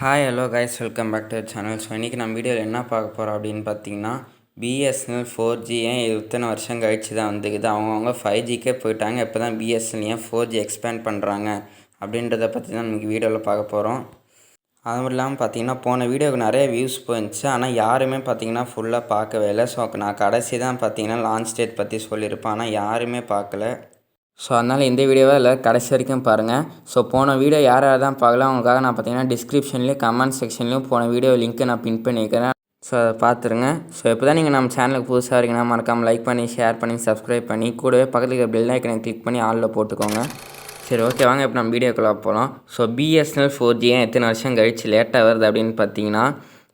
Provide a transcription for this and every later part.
Hi hello guys welcome back to channel. So இன்றைக்கி நம்ம வீடியோவில் என்ன பார்க்க போகிறோம் அப்படின்னு பார்த்தீங்கன்னா, பிஎஸ்என்எல் 4G ஏன் இத்தனை வருஷம் கழிச்சு தான் வந்துக்குது, அவங்கவுங்க 5Gக்கே போயிட்டாங்க, இப்போ தான் பிஎஸ்என்எல் ஏன் 4G எக்ஸ்பேண்ட் பண்ணுறாங்க அப்படின்றத பற்றி தான் நமக்கு வீடியோவில் பார்க்க போகிறோம். அதுவும் இல்லாமல் பார்த்தீங்கன்னா போன வீடியோவுக்கு நிறைய வியூஸ் போயிருந்துச்சு, ஆனால் யாருமே பார்த்தீங்கன்னா ஃபுல்லாக பார்க்கவே இல்லை. ஸோ நான் கடைசி தான் பார்த்தீங்கன்னா லான்ச் டேட் பற்றி சொல்லியிருப்பேன், ஆனால் யாருமே பார்க்கல. ஸோ அதனால் இந்த வீடியோவை இல்லை கடைசி வரைக்கும் பாருங்கள். ஸோ போன வீடியோ யார் தான் பார்க்கலாம் அவங்களுக்காக நான் பார்த்தீங்கன்னா டிஸ்கிரிப்ஷன்லேயும் கமெண்ட் செக்ஷன்லேயும் போன வீடியோ லிங்க்கு நான் பின் பண்ணியிருக்கிறேன். ஸோ அதை பார்த்துருங்க. ஸோ இப்போ தான் நீங்கள் நம்ம சேனலுக்கு புதுசாக இருக்கீங்கன்னா மறக்காமல் லைக் பண்ணி ஷேர் பண்ணி சப்ஸ்கிரைப் பண்ணி கூடவே பக்கத்தில் இருக்கிற பெல் ஐக்கனை கிளிக் பண்ணி ஆளில் போட்டுக்கோங்க. சரி ஓகே வாங்க இப்போ நம்ம வீடியோக்குள்ளே போகலாம். ஸோ பிஎஸ்என்எல் 4G ஏன் எத்தனை வருஷம் கழிச்சு லேட்டாக வருது அப்படின்னு பார்த்தீங்கன்னா,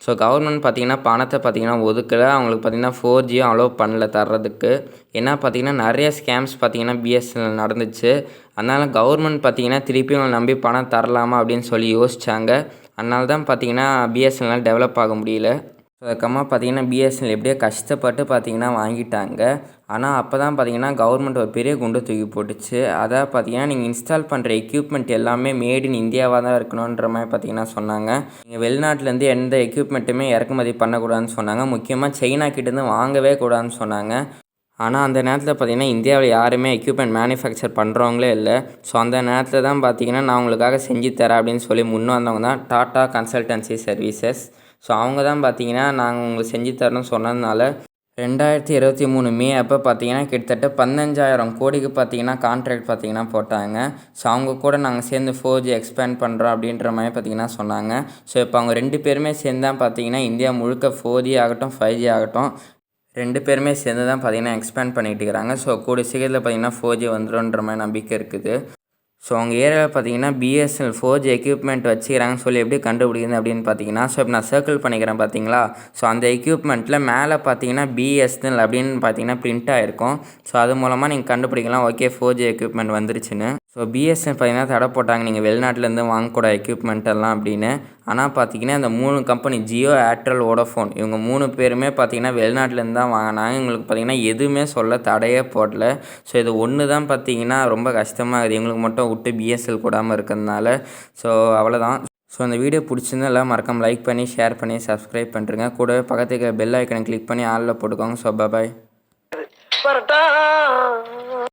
ஸோ கவர்மெண்ட் பார்த்திங்கன்னா பணத்தை பார்த்திங்கன்னா ஒதுக்கலை, அவங்களுக்கு பார்த்திங்கன்னா 4Gயும் அலோவ் பண்ணல தர்றதுக்கு. ஏன்னா பார்த்திங்கன்னா நிறைய ஸ்கேம்ஸ் பார்த்திங்கன்னா பிஎஸ்என்எல் நடந்துச்சு. அதனால் கவர்மெண்ட் பார்த்திங்கன்னா திருப்பியும் அவங்க நம்பி பணம் தரலாமா அப்படின்னு சொல்லி யோசித்தாங்க. அதனால தான் பார்த்திங்கன்னா பிஎஸ்என்எல் டெவலப் ஆக முடியல. ஸோ அதுக்கப்புறமா பார்த்திங்கன்னா பிஎஸ்என்எல் எப்படியோ கஷ்டப்பட்டு பார்த்திங்கன்னா வாங்கிட்டாங்க. ஆனால் அப்போ தான் பார்த்திங்கன்னா கவர்மெண்ட் ஒரு பெரிய குண்டு தூக்கி போட்டுச்சு. அதாவது பார்த்திங்கன்னா நீங்கள் இன்ஸ்டால் பண்ணுற எக்யூப்மெண்ட் எல்லாமே மேட் இன் இந்தியாவாக தான் இருக்கணுன்ற மாதிரி பார்த்திங்கன்னா சொன்னாங்க. நீங்கள் வெளிநாட்டிலேருந்து எந்த எக்யூப்மெண்ட்டுமே இறக்குமதி பண்ணக்கூடாதுன்னு சொன்னாங்க. முக்கியமாக சைனா கிட்டேருந்து வாங்கவே கூடாதுன்னு சொன்னாங்க. ஆனால் அந்த நேரத்தில் பார்த்திங்கன்னா இந்தியாவில் யாருமே எக்யூப்மெண்ட் மேனுஃபேக்சர் பண்ணுறவங்களே இல்லை. ஸோ அந்த நேரத்தில் தான் பார்த்திங்கன்னா நான் உங்களுக்காக செஞ்சு தரேன் அப்படின்னு சொல்லி முன் வந்தவங்க தான் டாட்டா கன்சல்டன்சி சர்வீசஸ். ஸோ அவங்க தான் பார்த்திங்கன்னா நாங்கள் உங்களுக்கு செஞ்சு தரணும்னு சொன்னதுனால 2023 மே அப்போ பார்த்திங்கன்னா கிட்டத்தட்ட 15,000 கோடிக்கு பார்த்திங்கன்னா கான்ட்ராக்ட் பார்த்திங்கன்னா போட்டாங்க. ஸோ அவங்க கூட நாங்கள் சேர்ந்து 4G எக்ஸ்பேண்ட் பண்ணுறோம் அப்படின்ற மாதிரி பார்த்திங்கன்னா சொன்னாங்க. ஸோ இப்போ அவங்க 2 பேருமே சேர்ந்து தான் பார்த்திங்கன்னா இந்தியா முழுக்க 4G ஆகட்டும் 5G ஆகட்டும் 2 பேருமே சேர்ந்து தான் பார்த்திங்கன்னா எக்ஸ்பேண்ட் பண்ணிகிட்டு இருக்கிறாங்க. ஸோ கூடிய சீக்கிரத்தில் பார்த்திங்கன்னா 4G வந்துடும்ன்ற மாதிரி நம்பிக்கை இருக்குது. ஸோ அவங்க ஏரியாவில் பார்த்தீங்கன்னா பிஎஸ்என்எல் 4G எக்யூப்மெண்ட் வச்சுக்கிறாங்கன்னு சொல்லி எப்படி கண்டுபிடிக்குது அப்படின்னு பார்த்தீங்கன்னா, ஸோ இப்போ நான் சர்க்கிள் பண்ணிக்கிறேன் பார்த்தீங்களா. ஸோ அந்த எக்யூப்மெண்ட்டில் மேலே பார்த்தீங்கன்னா பிஎஸ்என்எல் அப்படின்னு பார்த்தீங்கன்னா பிரிண்ட் ஆகிருக்கும். ஸோ அது மூலமாக நீங்கள் கண்டுபிடிக்கலாம் ஓகே 4G எக்யூப்மெண்ட் வந்துருச்சுன்னு. ஸோ பிஎஸ்என்எல் பார்த்தீங்கன்னா தடை போட்டாங்க நீங்கள் வெளிநாட்டிலேருந்து வாங்கக்கூடாது எக்யூப்மெண்ட் எல்லாம் அப்படின்னு. ஆனால் பார்த்தீங்கன்னா இந்த 3 கம்பெனி ஜியோ, ஏர்டெல், வோடஃபோன் இவங்க 3 பேருமே பார்த்தீங்கன்னா வெளிநாட்டிலேருந்து தான் வாங்கினாங்க. இவங்களுக்கு பார்த்தீங்கன்னா எதுவுமே சொல்ல தடையே போடல. ஸோ இது ஒன்று தான் பார்த்தீங்கன்னா ரொம்ப கஷ்டமாக இருக்குது எங்களுக்கு மட்டும் விட்டு பிஎஸ்எல் கூடாமல் இருக்கிறதுனால. ஸோ அவ்வளோதான். ஸோ இந்த வீடியோ பிடிச்சிருந்தா எல்லாம் மறக்காம லைக் பண்ணி ஷேர் பண்ணி சப்ஸ்கிரைப் பண்ணுறேங்க. கூடவே பக்கத்துக்கு பெல் ஐக்கனை கிளிக் பண்ணி ஆளில் போட்டுக்கோங்க. So bye.